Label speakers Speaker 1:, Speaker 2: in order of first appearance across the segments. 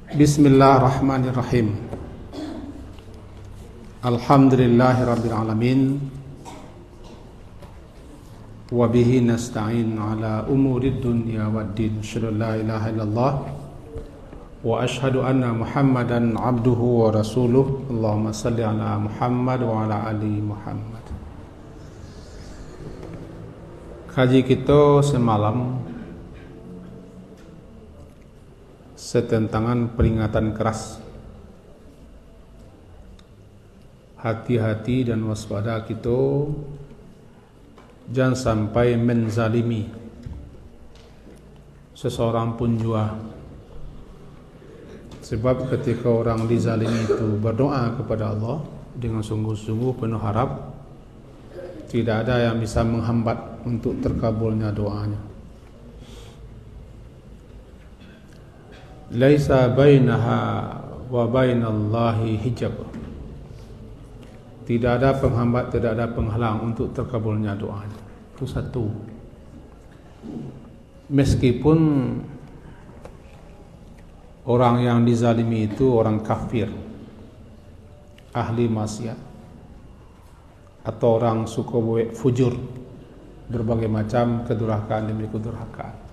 Speaker 1: Bismillahirrahmanirrahim. Alhamdulillahirabbil alamin. Wa bihi nasta'in ala umurid dunya waddin. Asyhadu an la ilaha illallah wa asyhadu anna Muhammadan abduhu wa rasuluh. Allahumma salli ala Muhammad wa ala ali Muhammad. Kaji kita semalam setentangan peringatan keras. Hati-hati dan waspada kita jangan sampai menzalimi seseorang pun jua. Sebab ketika orang dizalimi itu berdoa kepada Allah dengan sungguh-sungguh penuh harap, tidak ada yang bisa menghambat untuk terkabulnya doanya. Laisa bainaha wa bainallahi hijab. Tidak ada penghambat, tidak ada penghalang untuk terkabulnya doanya. Itu satu. Meskipun orang yang dizalimi itu orang kafir, ahli maksiat, atau orang suka fujur, berbagai macam kedurhakaan demi kedurhakaan.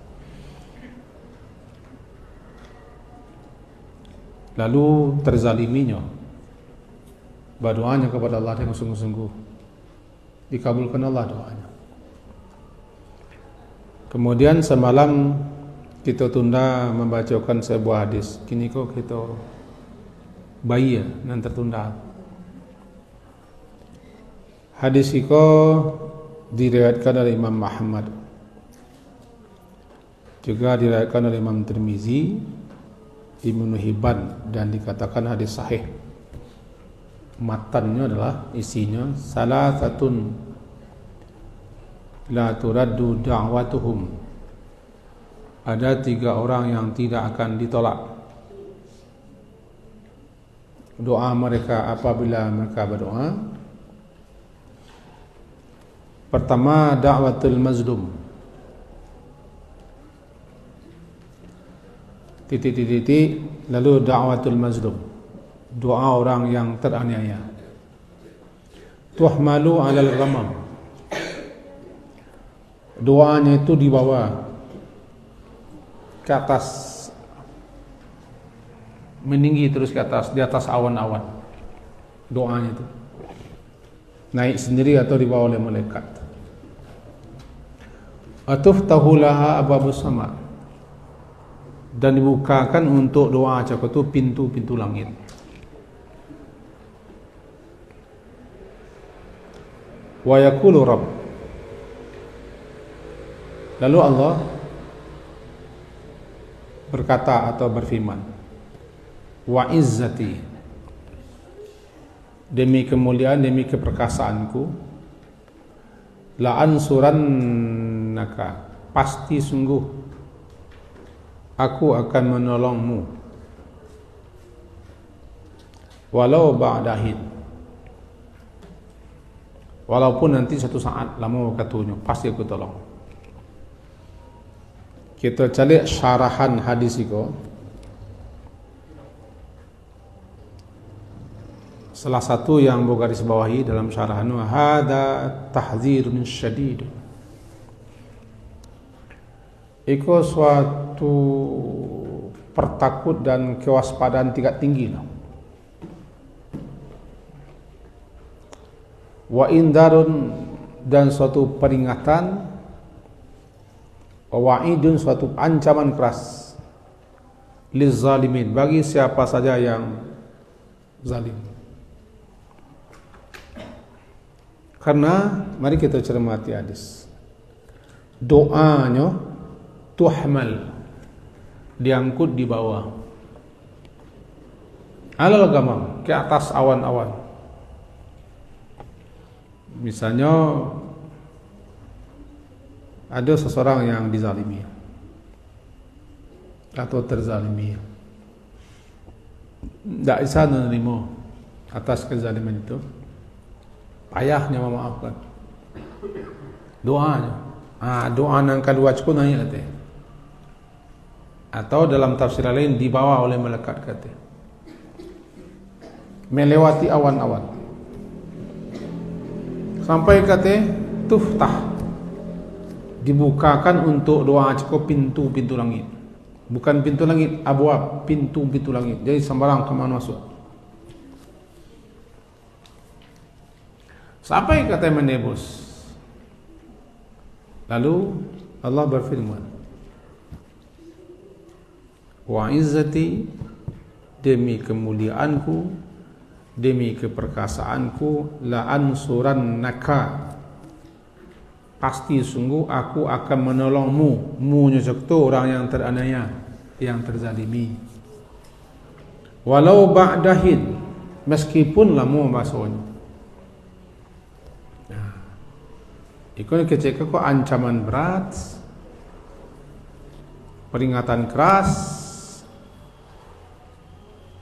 Speaker 1: Lalu terzaliminya, berdoanya kepada Allah dengan sungguh-sungguh, dikabulkan Allah doanya. Kemudian semalam kita tunda membacakan sebuah hadis. Kini kok kita bayi dan tertunda. Hadis itu diriwayatkan oleh Imam Ahmad, juga diriwayatkan oleh Imam Tirmizi, Ibnu Hibban, dan dikatakan hadis sahih. Matannya adalah, isinya, salasatun la turaddu da'watuhum. Ada 3 orang yang tidak akan ditolak doa mereka apabila mereka berdoa. Pertama, da'watul mazlum, titik, lalu da'watul mazlum, doa orang yang teraniaya. Tuhmalu 'alal ghamam, doanya itu dibawa ke atas, meninggi terus ke atas, di atas awan-awan. Doanya itu naik sendiri atau dibawa oleh malaikat. Atuftahu laha abwabus sama, dan dibukakan untuk doa cakap itu pintu-pintu langit. Wa yaqulu rabb, lalu Allah berkata atau berfirman, wa izzati, demi kemuliaan, demi keperkasaanku, la ansurannaka, pasti sungguh aku akan menolongmu, walau ba'dahin, walaupun nanti satu saat lama waktunya, pasti aku tolong. Kita cari syarahan hadis itu. Salah satu yang garis bawahi dalam syarahan, hada tahdzirun syadid. Itu suatu pertakut dan kewaspadaan tingkat tinggi. Wa indarun, dan suatu peringatan. Wa wa'idun, suatu ancaman keras. Lizzalimin, bagi siapa saja yang zalim. Karena mari kita cermati hadis. Doanya tuhmal, diangkut di bawah, alal gamam, ke atas awan-awan. Misalnya ada seseorang yang dizalimi atau terzalimi, tidak bisa menerima atas kezaliman itu, payahnya memaafkan. Doanya, doa nang kedua cukup nanya teh. Atau dalam tafsir lain dibawa oleh malaikat kata, melewati awan-awan sampai kata tuftah, dibukakan untuk doa cukup pintu-pintu langit. Bukan pintu langit, abwab, pintu-pintu langit. Jadi sembarang kemana masuk. Sampai kata menebus. Lalu Allah berfirman, wa izzati, demi kemuliaanku, demi keperkasaanku, la ansurannaka, pasti sungguh aku akan menolongmu. Mu-nya itu orang yang teraniaya, yang terzalimi. Walau ba'dahin, meskipun lama bahasanya. Ikut ketika kau ancaman berat, peringatan keras,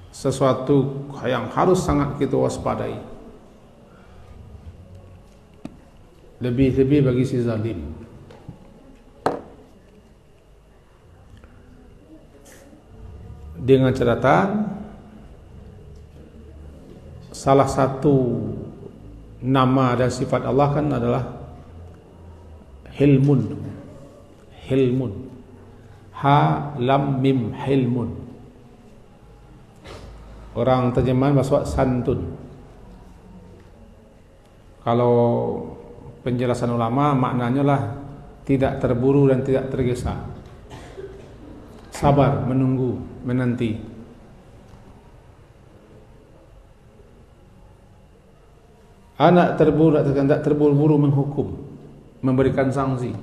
Speaker 1: sesuatu yang harus sangat kita waspadai. Lebih-lebih bagi si zalim. Dengan catatan, salah satu nama dan sifat Allah kan adalah Hilmun. Hilmun. Ha lam mim hilmun. Orang terjemahan bahasa santun. Kalau penjelasan ulama maknanya lah tidak terburu dan tidak tergesa. Sabar, menunggu, menanti. Anak tidak terburu-buru menghukum, memberikan sanksi.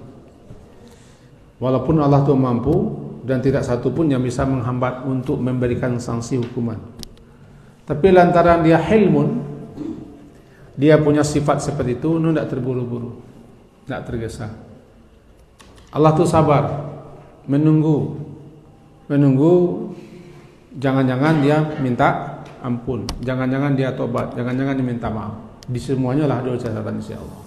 Speaker 1: Walaupun Allah itu mampu dan tidak satu pun yang bisa menghambat untuk memberikan sanksi hukuman. Tapi lantaran dia hilmun, dia punya sifat seperti itu, tidak terburu-buru, tidak tergesa. Allah itu sabar, menunggu, jangan-jangan dia minta ampun, jangan-jangan dia tobat, jangan-jangan dia minta maaf. Di semuanya lah ada catatan insyaallah.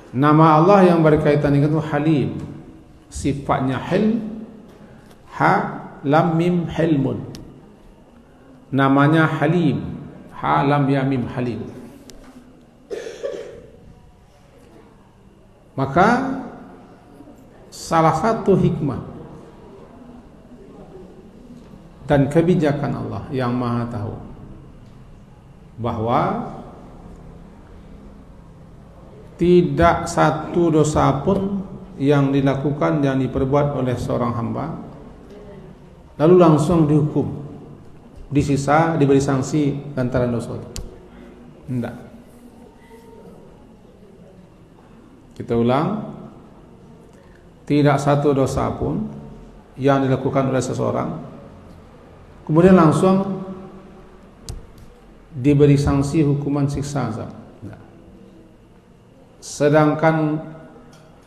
Speaker 1: Nama Allah yang berkaitan dengan itu Halim, sifatnya Hil, Ha lam mim Hilmun. Namanya Halim, Ha lam ya mim Halim. Maka salah satu hikmah dan kebijakan Allah yang Maha Tahu bahwa tidak satu dosa pun yang dilakukan, yang diperbuat oleh seorang hamba lalu langsung dihukum, disisa, diberi sanksi lantaran dosa. Tidak. Kita ulang, tidak satu dosa pun yang dilakukan oleh seseorang kemudian langsung diberi sanksi hukuman siksa azab. Sedangkan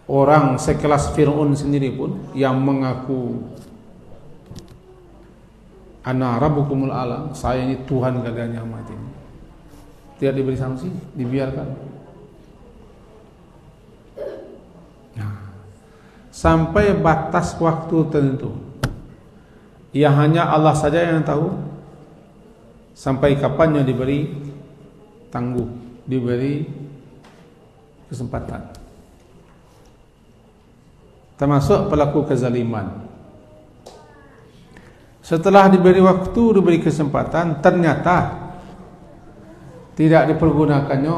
Speaker 1: orang sekelas Fir'aun sendiri pun yang mengaku ana rabbukumul a'la, saya ini Tuhan kalian yang mati, tidak diberi sanksi, dibiarkan. Nah, sampai batas waktu tertentu yang hanya Allah saja yang tahu sampai kapannya diberi tangguh, diberi kesempatan. Termasuk pelaku kezaliman. Setelah diberi waktu, diberi kesempatan, ternyata tidak dipergunakannya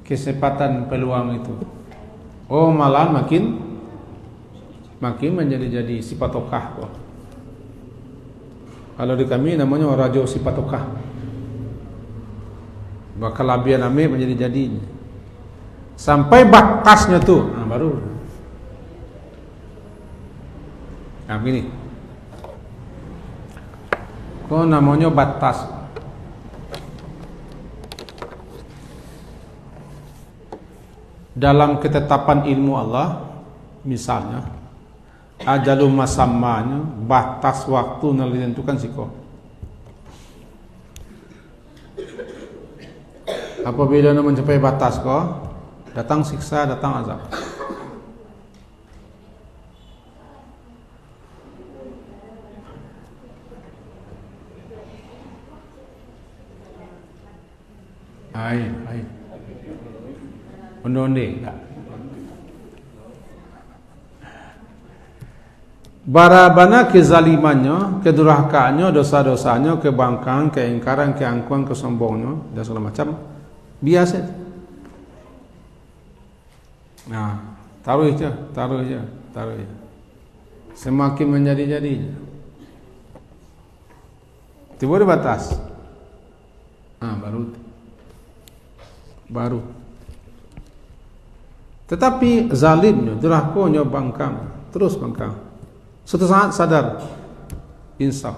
Speaker 1: kesempatan peluang itu. Oh, malah makin menjadi sipatokah kok. Kalau di kami namanya rajo sipatokah. Maka labian ame menjadi jadinya. Sampai batasnya tuh, nah baru. Nah begini, kok namanya batas? Dalam ketetapan ilmu Allah, misalnya, ajalul masammanya, batas waktu yang ditentukan siko. Apabila mencapai batas kok, datang siksa, datang azab. Hai. Onde tak. Barabana kezalimannya, kedurhakaannya, dosa-dosanya, kebangkangan, keingkaran, keangkuhan, kesombongannya dan segala macam biasa. Nah, taruh je. Semakin menjadi-jadi. Tiba ada batas. Baru. Tetapi zalimnya, durhakanya bangkang, terus bangkang. Suatu saat sadar, insaf.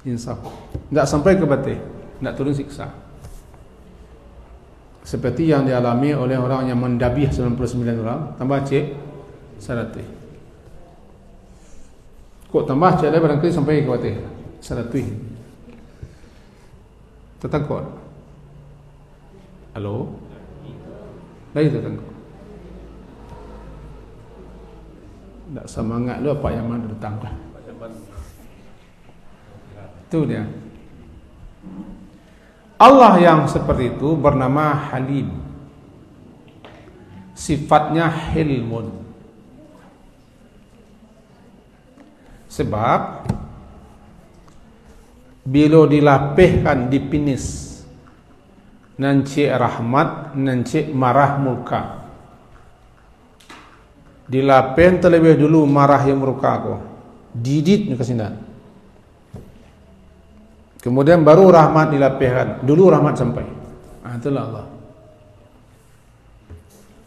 Speaker 1: Tidak sampai ke batin, tidak turun siksa. Seperti yang dialami oleh orang yang mendabih 99 orang, tambah cek 100. Kok tambah cek lagi barangkali sampai ke batin 100. Tertangkut. Halo? Lagi tertangkut. Tak semangat lu apa yang mana datang lah. Itu dia. Allah yang seperti itu bernama Halim. Sifatnya hilmun. Sebab bila dilapihkan, dipinis, nanti rahmat, nanti marah murka. Dilapih terlebih dulu marah yang murka aku, didit ni kesindan. Kemudian baru rahmat dilapihkan. Dulu rahmat sampai. Itulah Allah.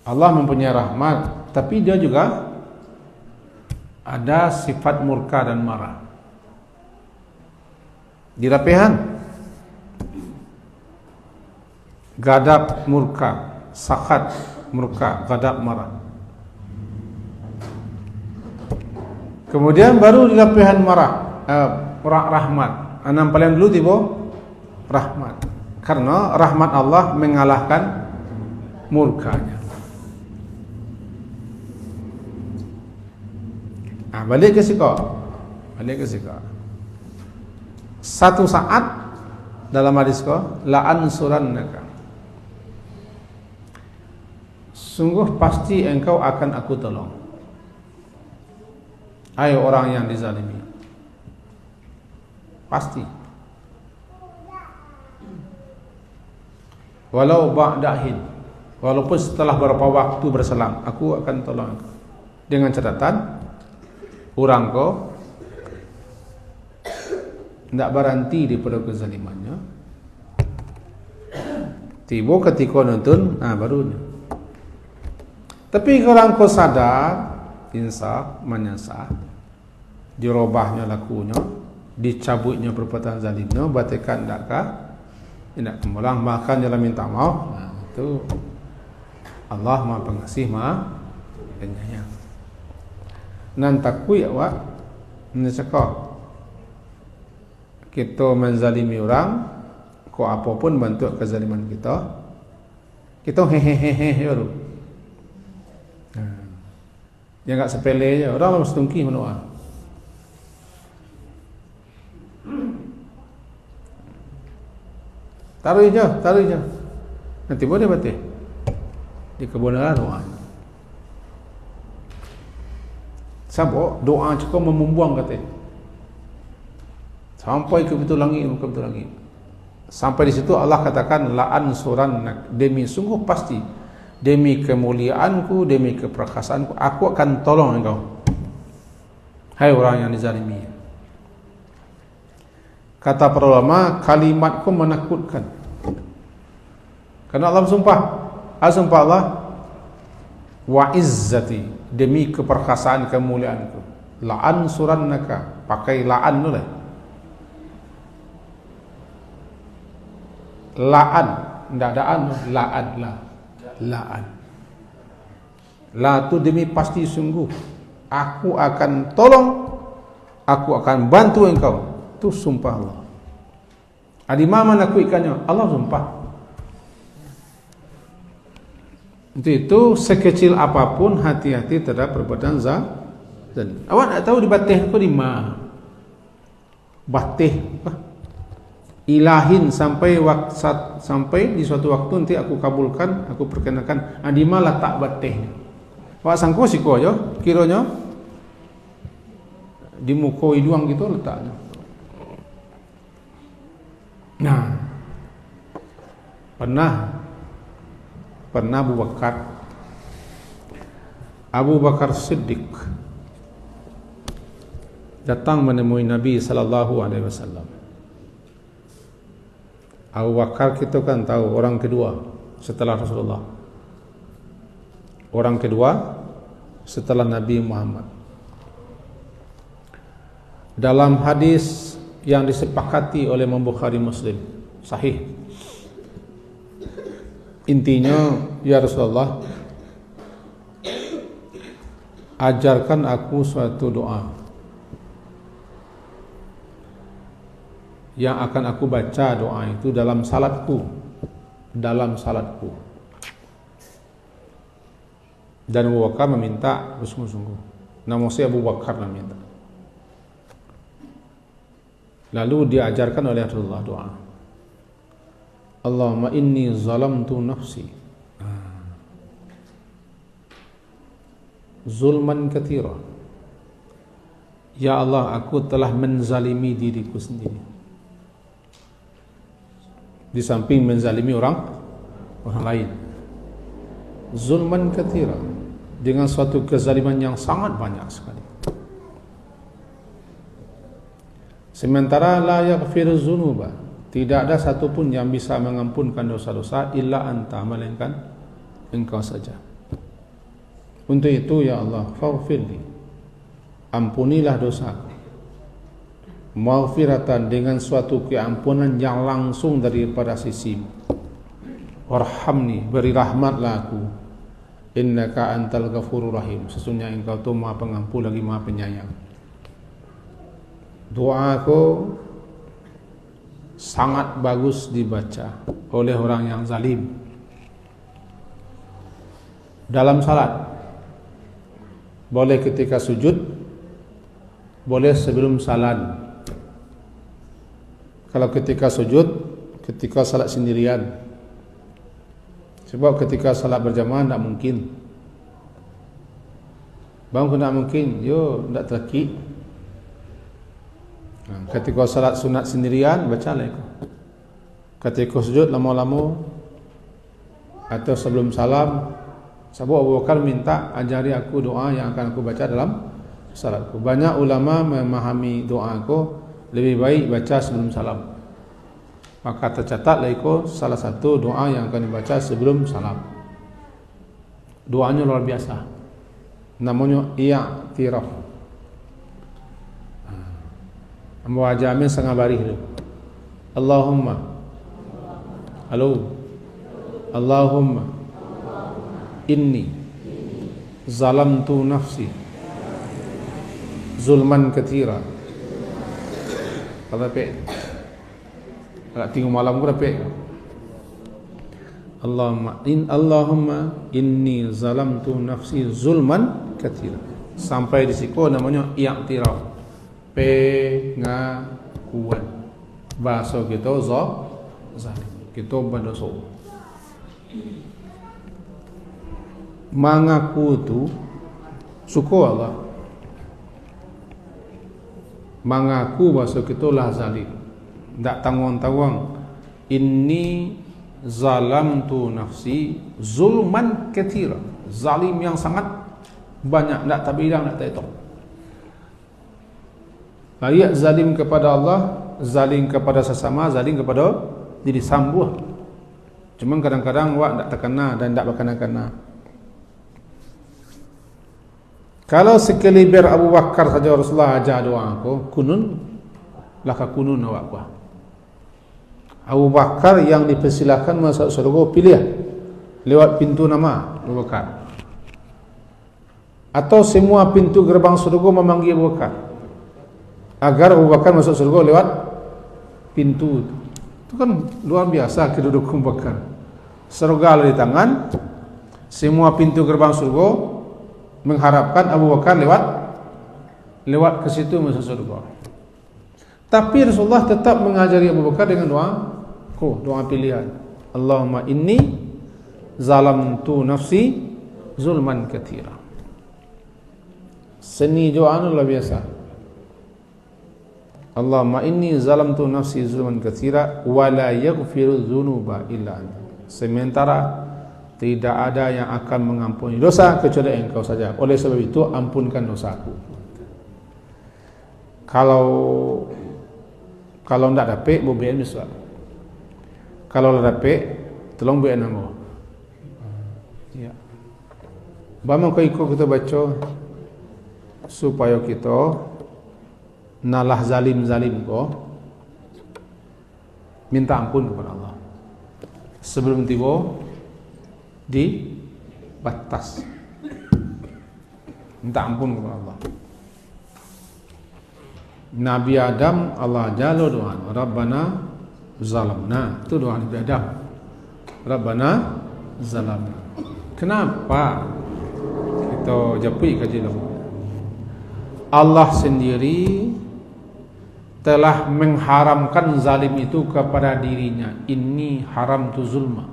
Speaker 1: Allah mempunyai rahmat, tapi dia juga ada sifat murka dan marah. Dirapihan, gadab murka, sakhat murka, gadab marah. Kemudian baru dilapihan marah, rahmat. Anam paling dulu tiba rahmat. Karena rahmat Allah mengalahkan murkanya. Balik ke siko. Satu saat dalam hadis ko, la ansurannaka. Sungguh pasti engkau akan aku tolong. Hai orang yang dizalimi. Pasti. Walau ba'dahin, walaupun setelah beberapa waktu berselang, aku akan tolong engkau. Dengan catatan orang kau tidak berhenti daripada kezalimannya. Tiba ketika nonton, baru. Tapi kalau engkau sadar, insaf, menyesal, dirubahnya lakunya, dicabutnya perbuatan zalimnya, batikan tidak kemulang, bahkan dia minta maaf. Itu Allah Maha Pengasih, Maha Penyayang. Nan takui awak mencakap kita menzalimi orang, kok apapun bentuk kezaliman kita hehehe baru. Dia enggak sepele je. Orang mesti tungki menua. Taruh je. Nanti boleh batik. Di kebenaran doa. Sabok doa cukup membuang kata. Sampai ke pintu langit, Sampai di situ Allah katakan la ansurannak, demi sungguh pasti, demi kemuliaanku, demi keperkasaanku, aku akan tolong engkau. Hai orang yang dizalimi. Kata para ulama, kalimatku menakutkan. Karena Allah bersumpah. Sumpah Allah, wa izzati, demi keperkasaan kemuliaanku, la ansurannaka, pakai la'an dulu lah. La'an, tidak ada an, la'an lah. La'an. La tu demi pasti sungguh, aku akan tolong, aku akan bantu engkau. Itu sumpah Allah. Di mana aku ikannya? Allah sumpah. Itu sekecil apapun hati-hati terhadap perbuatan zalim. Awak tak tahu di batih aku di mana? Batih apa? ilahin sampai di suatu waktu nanti aku kabulkan, aku perkenakan. Di mana letak batih? Wak sangko siko aja, kiranya di muka hidung gitu letaknya. Nah, pernah Abu Bakar Siddiq datang menemui Nabi sallallahu alaihi wasallam. Abu Bakar kita kan tahu orang kedua setelah Rasulullah. Orang kedua setelah Nabi Muhammad. Dalam hadis yang disepakati oleh Imam Bukhari Muslim, sahih. Intinya, ya Rasulullah, ajarkan aku suatu doa yang akan aku baca. Doa itu dalam salatku, dan Abu Bakar meminta bersungguh-sungguh. Nama saya Abu Bakar meminta. Lalu diajarkan oleh Rasulullah doa, Allahumma inni zalamtu nafsi zulman katsira. Ya Allah, aku telah menzalimi diriku sendiri. Di samping menzalimi orang lain, zulman katsira, dengan suatu kezaliman yang sangat banyak sekali. Sementara la yaghfiru dzunuba, tidak ada satupun yang bisa mengampunkan dosa-dosa illa anta, melainkan engkau saja. Untuk itu ya Allah, faghfirli, ampunilah dosaku, maghfiratan, dengan suatu keampunan yang langsung daripada sisimu. Warhamni, beri rahmatlah aku, innaka antal ghafurur rahim, sesungguhnya engkau itu Maha Pengampun lagi Maha Penyayang. Doa aku sangat bagus dibaca oleh orang yang zalim dalam salat. Boleh ketika sujud, boleh sebelum salam. Kalau ketika sujud, ketika salat sendirian. Sebab ketika salat berjamaah tidak mungkin. Bang tidak mungkin, yo tidak terkik. Ketika salat sunat sendirian, bacalah itu. Ketika sujud lama-lama atau sebelum salam, sebab Abu Bakar minta ajari aku doa yang akan aku baca dalam salatku. Banyak ulama memahami doa aku lebih baik baca sebelum salam. Maka tercatatlah itu salah satu doa yang akan dibaca sebelum salam. Doanya luar biasa. Namanya i'tiraf. Muajamin setengah baris itu. Allahumma inni zalamtu nafsi zulman katsira. Kalau pek agak tinggal malam கூட pek. Allahumma inni zalamtu nafsi zulman katsira. Sampai di situ namanya i'tiraf. Pengakuan. Bahasa kita zalim, kita berdosa. Mengaku itu syukur Allah. Mengaku bahasa kita lah zalim, tak tanggung-tanggung. Inni zalamtu nafsi zulman katsira, zalim yang sangat banyak, tak terbilang, tak terhitung. Layak zalim kepada Allah, zalim kepada sesama, zalim kepada diri sambung. Cuma kadang-kadang wak tak terkena dan tak berkena-kena. Kalau sekeliber Abu Bakar saja Rasulullah ajar doa aku, kunun laka kunun awak ku. Abu Bakar yang dipersilakan masuk surga, pilih lewat pintu nama Abu Bakar, atau semua pintu gerbang surga memanggil Abu Bakar agar Abu Bakar masuk surga lewat pintu itu. Itu kan luar biasa kedudukan Abu Bakar. Surga ada di tangan, semua pintu gerbang surga mengharapkan Abu Bakar lewat ke situ masuk surga. Tapi Rasulullah tetap mengajari Abu Bakar dengan doa pilihan. Allahumma inni zalamtu nafsi zulman katsira. Seni doa luar biasa. Allahumma inni zalamtu nafsi zulman katsira wa la yaghfiru dzunuba illa anta. Sementara tidak ada yang akan mengampuni dosa kecuali Engkau saja. Oleh sebab itu ampunkan dosaku. Kalau tidak dapat boleh misal. Kalau dapat tolong buat nama. Ya. Bagaimana kau ikut kita baca supaya kita nalah zalim kau minta ampun kepada Allah sebelum tiba di batas. Minta ampun kepada Allah. Nabi Adam, Allah jalo doa, Rabbana zalamna. Itu doa Nabi Adam. Rabbana zalamna. Kenapa kita japui kaji dulu? Allah sendiri telah mengharamkan zalim itu kepada dirinya. Inni haram tu zulma.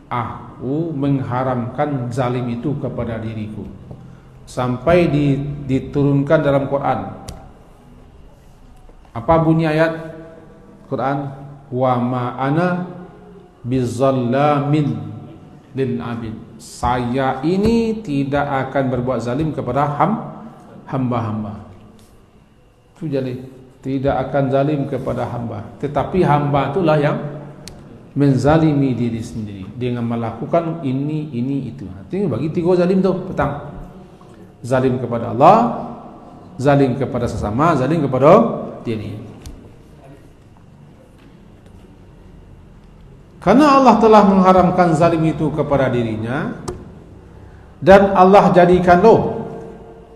Speaker 1: Aku mengharamkan zalim itu kepada diriku. Sampai diturunkan dalam Quran. Apa bunyi ayat Quran? Wa ma ana bizallamin lil abid. Saya ini tidak akan berbuat zalim kepada hamba-hamba. Itu jadi tidak akan zalim kepada hamba. Tetapi hamba itulah yang menzalimi diri sendiri dengan melakukan ini itu. Artinya bagi tiga zalim tu petang. Zalim kepada Allah, zalim kepada sesama, zalim kepada diri. Karena Allah telah mengharamkan zalim itu kepada dirinya, dan Allah jadikan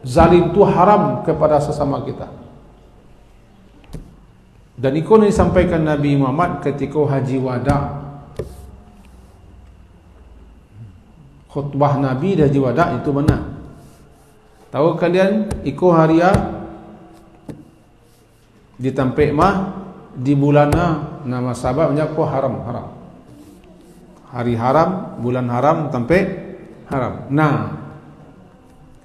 Speaker 1: zalim itu haram kepada sesama kita. Dan itu yang disampaikan Nabi Muhammad ketika Haji Wada. Khutbah Nabi di Haji Wada itu benar. Tahu kalian ikut haria di tampik mah di bulanna nama sababnya ko haram. Hari haram, bulan haram, tampik haram. Nah,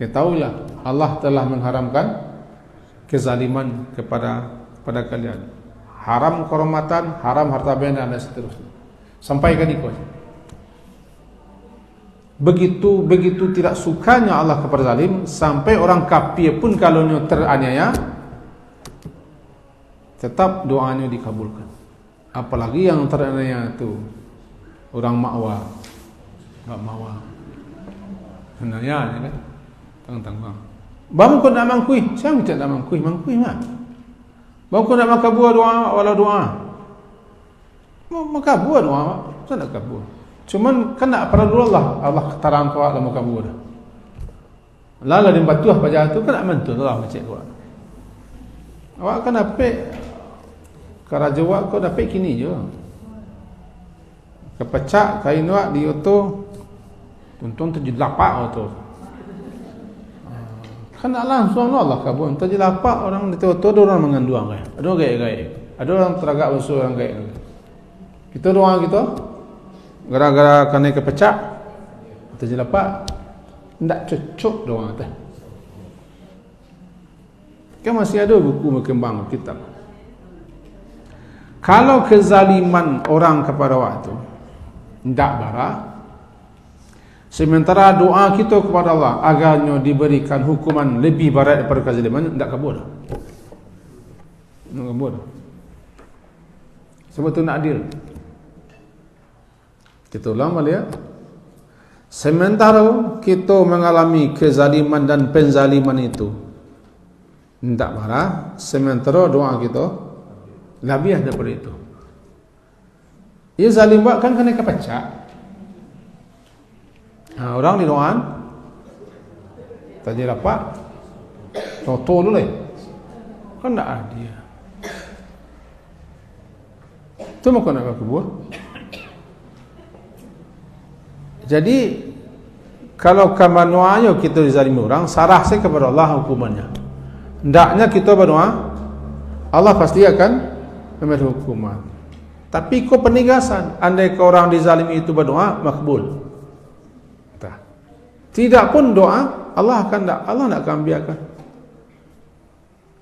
Speaker 1: ketahuilah Allah telah mengharamkan kezaliman kepada kalian. Haram kehormatan, haram harta benda dan seterusnya. Sampaikan ikut. Begitu tidak sukanya Allah kepada zalim sampai orang kafir pun kalau teraniaya tetap doanya dikabulkan. Apalagi yang teraniaya itu orang makwa, enggak mawa. Senaya kan? Tang-tang. Bang kau nak mangkui, siapa minta nak mangkui mah. Bang kau nak makabur doa wala doa. Makabur doa, saya nak kabur. Cuman kan nak perlu Allah ketarang kau dalam makabur. Lala di batuah pada tu kan nak mantu Allah macam kau. Awak kan dapat Karajawa kau dapat kini je. Kepecak kain awak di auto tuntun terjelapak auto. Kan nak langsung Allah kabur. Terjelapak orang di auto ada orang menganduang kan. Ada orang gaya-gaya. Ada orang teragak basuh orang gaya. Kita doa kita gara-gara kena kepecak terjelapak tak cocok doa tu. Kan masih ada buku berkembang kitab. Kalau kezaliman orang kepada waktu tidak bara, sementara doa kita kepada Allah agarnya diberikan hukuman lebih berat daripada kezaliman, tidak kabur. Tidak kabur. Sebab itu nak adil. Kita ulang balik. Sementara kita mengalami kezaliman dan penzaliman itu tidak marah, sementara doa kita lebih daripada itu. Ia zalim buat kan kena kepecak. Orang di doaan tadi dapat toto dulu kan tak ada. Itu makan nak buat. Jadi kalau kamanuayo kita dizalimi orang, sarah saya kepada Allah hukumannya. Hendaknya kita berdoa, Allah pasti akan memberi hukuman. Tapi kau penegasan, andai kau orang dizalimi itu berdoa, makbul. Tidak pun doa, Allah nak akan biarkan.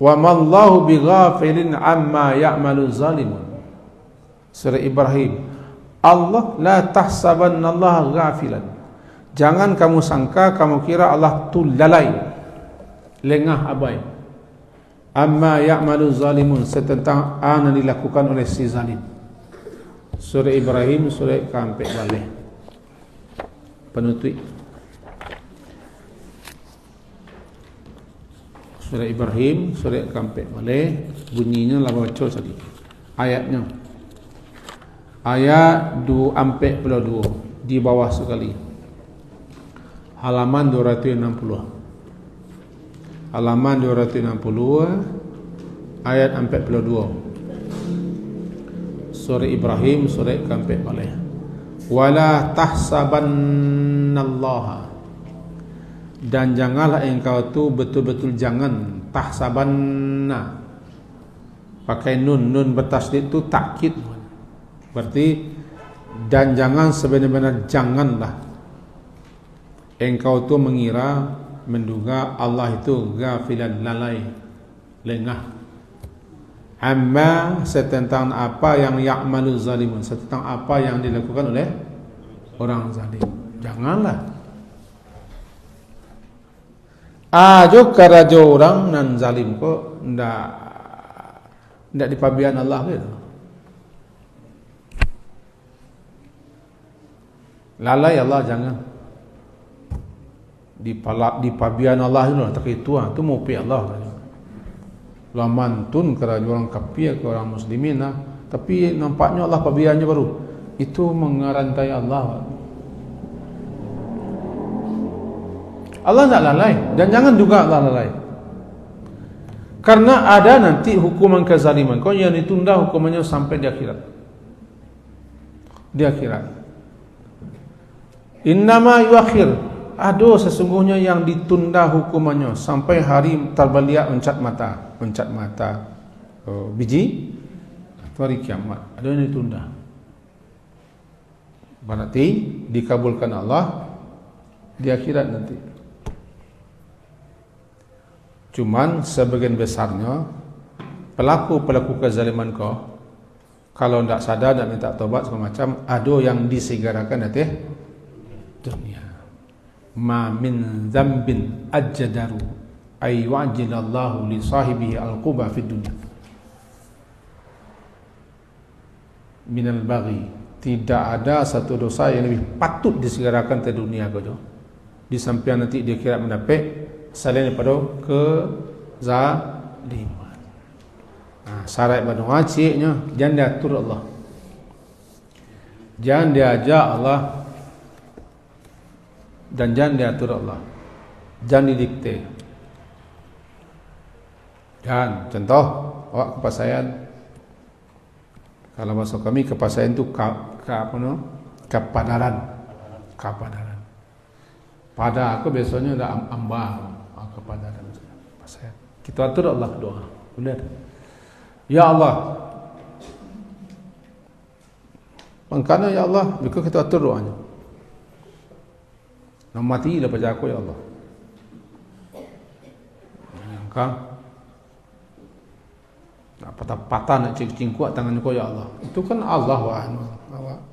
Speaker 1: Wa mallahu bighafilin amma ya'malu zalimun. Surah Ibrahim. Allah la tahsabannallaha ghafilan. Jangan kamu sangka, kamu kira Allah tu lalai, lengah abai. Amma ya'malu zalimun, tentang apa yang dilakukan oleh si zalim. Surah Ibrahim, surah keempat balik. Penutup. Surah Ibrahim, surah keempat balik. Bunyinya lah baca tadi. Ayatnya. Ayat 42 di bawah sekali. Halaman 260. Halaman 260 ayat 42. Surah Ibrahim, surah keempat balik. Wala tahsabannallaha, dan janganlah engkau tu betul-betul jangan tahsabanna, pakai nun bertasydid tu takkid, berarti dan jangan sebenar-benar janganlah engkau tu mengira, menduga Allah itu ghafilan, lalai, lengah, amma, tentang apa yang ya'malu zalimun, tentang apa yang dilakukan oleh orang zalim. Janganlah ajo karajo orang nan zalim kok ndak dipabian Allah gitu. Lalai Allah jangan. Di pabian Allah itu lah, tak itu tu mau pi Allah. Lamantun kerana orang kafir ke orang muslimin lah. Tapi nampaknya Allah pabiannya baru. Itu mengarantai Allah. Allah tak lalai, dan jangan juga Allah lalai. Karena ada nanti hukuman kezaliman. Kau yang ditunda hukumannya sampai di akhirat. Di akhirat. Innama yuakhir. Aduh, sesungguhnya yang ditunda hukumannya sampai hari terbeliak mencat mata biji hari kiamat. Ada yang ditunda. Berarti dikabulkan Allah di akhirat nanti. Cuman sebagian besarnya pelaku-pelaku kezaliman kau, kalau tidak sadar dan minta taubat segala macam, ada yang disegerakan nanti dunia. Ma min dzambin ajdaru ay wa'jilallahu li sahibihi al-quba fid dunya minal baghi. Tidak ada satu dosa yang lebih patut disegerakan ke dunia kau di samping nanti di akhirat mendapat selain daripada kezaliman. Syarat berdoa ciknya jangan diatur Allah, jangan diajak Allah, dan jangan diatur Allah, jangan didikte. Jangan, contoh awak kepasayan, kalau bahasa kami kepasayan itu kapadaran. Pada aku biasanya ada ambang kepadaran. Kita atur Allah doa. Benar. Ya Allah. Makanya ya Allah, bila kita atur doanya. Nak mati lepas aku ya Allah. Engkau nak patah-patah nak cingkuat tangan kau ya Allah. Itu kan Allah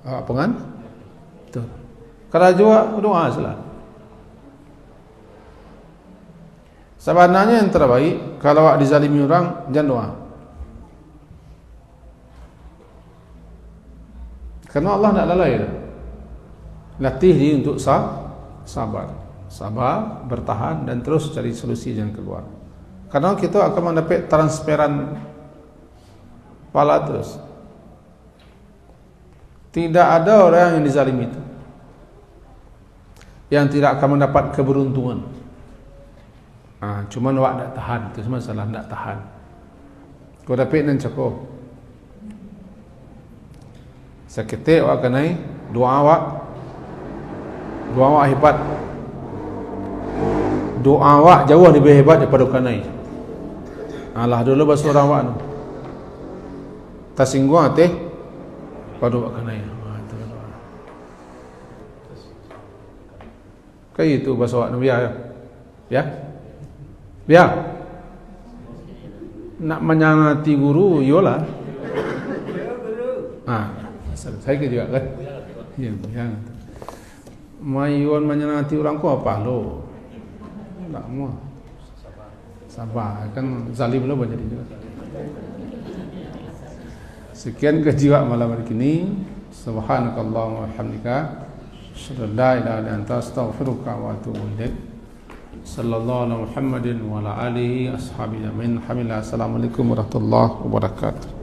Speaker 1: apa kan? Itu. Kerajaan doa salah. Sebenarnya yang terbaik kalau awak dizalimi orang jangan doa. Karena Allah nak lalai dah. Latih dia untuk sabar, bertahan dan terus cari solusi jalan keluar. Karena kita akan mendapat transparan pala terus. Tidak ada orang yang dizalimi itu yang tidak akan mendapat keberuntungan. Cuma awak tak tahan, itu masalah tak tahan. Kau dapat dan cukup. Seketik awak kenai doa awak hebat. Doa awak jauh lebih hebat daripada kanai. Allah dulu bahasa orang awak tu. Tasinggung teh padu kana ya. Kayak itu bahasa awak biar ya. Biar. Nak menyangati guru yola. Saya juga kan. Ya, yang mayuan menyangati orang ko apa lo? Tak mau. Sabar kan zalim lo banyak juga. Sekian kejiwa malam hari ini. Subhanakallahumma wa bihamdika asyhadu an la ilaha illa anta astaghfiruka wa atubu ilaik. Sallallahu alaihi Muhammadin wa ala alihi ashabihi amin. Alhamdulillah. Assalamualaikum warahmatullahi wabarakatuh.